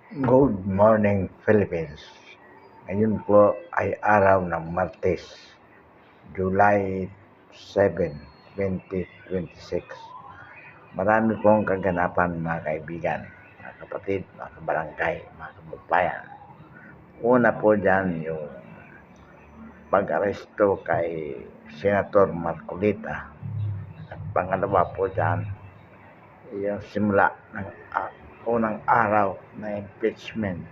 Good morning, Philippines. Ngayon po ay araw ng Martes, July 7, 2026. Marami pong kaganapan mga kaibigan, mga kapatid, mga kabarangay, mga kababayan. Una po dyan yung pag-aresto kay Senator Marcolita. At pangalawa po dyan, yung simula ng unang araw na impeachment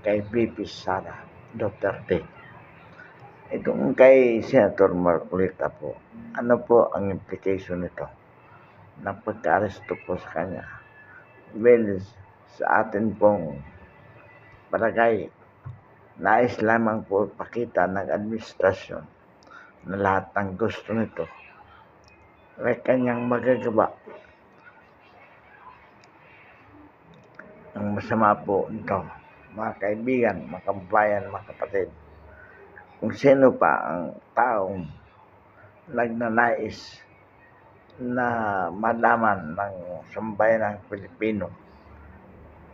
kay VP Sara Duterte. Itong kay Senator Marcolita po, ano po ang implication nito ng pagka-aresto po sa kanya? Well, sa atin pong barangay, nais lamang po pakita ng administrasyon na lahat ng gusto nito ay kanyang magagawa. Ang masama po nito, mga kaibigan, mga kababayan, mga kapatid, kung sino pa ang taong nagnanais na malaman ng sambayanang Pilipino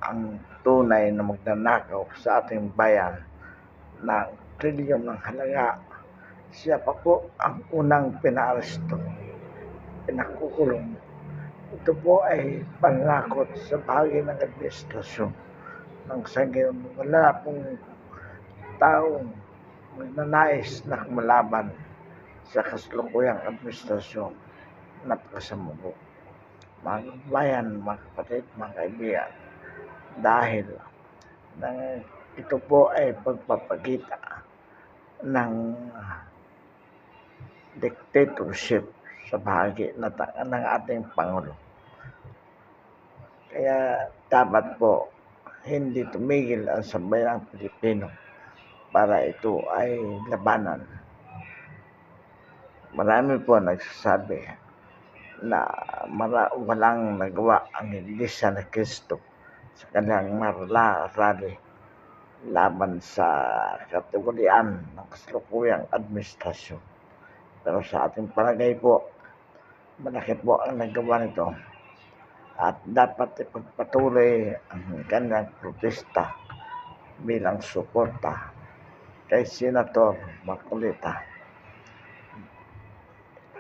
ang tunay na magnanakaw sa ating bayan ng trilyon ng halaga, siya pa po ang unang pinaaresto, pinakukulong. Ito po ay panlakot sa bahagi ng administrasyon. Nang sa gayon, wala pong taong magnanais na kumalaban sa kasalukuyang administrasyon. Napakasama po. Mga kabayan, mga kapatid, mga kaibigan, dahil ito po ay pagpapakita ng dictatorship sa bahagi ng ating Pangulo. Kaya dapat po hindi tumigil ang sambayang Pilipino para ito ay labanan. Marami po nagsasabi na walang nagawa ang Iglesia ni Cristo sa kanyang rally laban sa kategorian ng kasalukuyang administrasyon. Pero sa ating palagay po, malaki po ang nagawa nito at dapat ipagpatuloy ang kanyang protesta bilang suporta kay Senator Marcolita.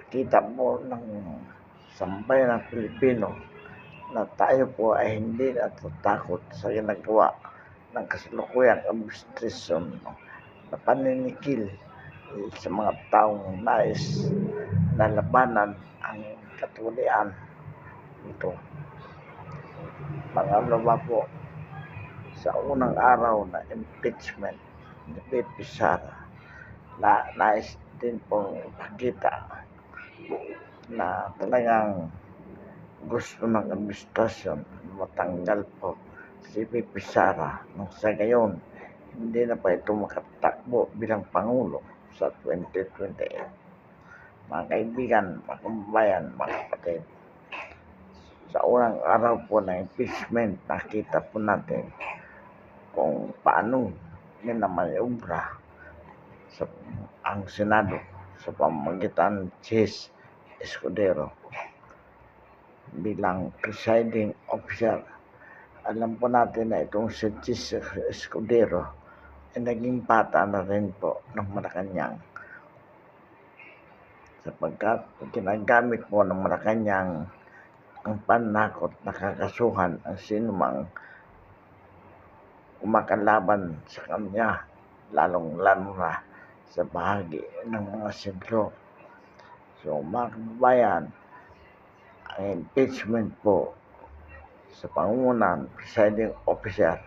Kita po ng sambayan ng Pilipino na tayo po ay hindi natatakot sa ginagawa ng kasalukuyang administrasyon na paninikil sa mga taong nais na labanan ang katulian ito. Pangalawa po, sa unang araw na impeachment ni VP Sara, nais din pong ipakita na talagang gusto ng administrasyon matanggal po si VP Sara nang sa gayon hindi na pa ito makatakbo bilang Pangulo sa 2028. Mga kaibigan, mga kababayan, mga kapatid, sa unang araw po ng impeachment, nakita po natin kung paano minamaniobra ang Senado sa pamamagitan ni Chis Escudero bilang presiding officer. Alam po natin na itong si Chis Escudero ay naging bata na rin po ng Malacanang, sapagkat ginagamit po ng Malacanang ang panakot na kakasuhan ang sinumang kumakalaban sa kanya, lalong-lalo na sa bahagi ng mga sentro. So mga kababayan, ang impeachment po sa pangungunan presiding officer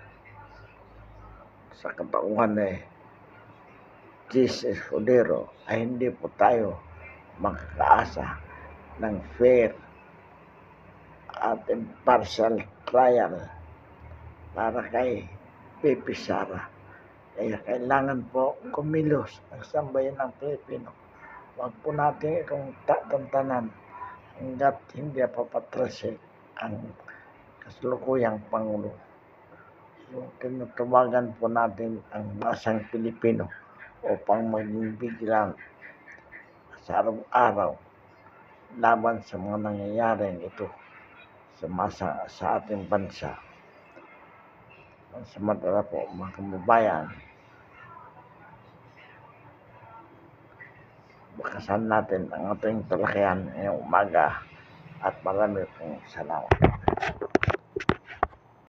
sa katauhan ni Chis Escudero ay hindi po tayo makakaasa ng fair at impartial trial para kay VP Sara. Kaya kailangan po kumilos ang sambayan ng Pilipino. Huwag po natin itong tatantanan hanggat hindi papatrasin ang kasalukuyang Pangulo. So, tinatawagan po natin ang masang Pilipino upang maging vigilant sa araw-araw laban sa mga nangyayaring ito sa ating bansa. Samantala po mga kababayan, bakasan natin ang ating talakayan ngayong umaga at marami pong salamat.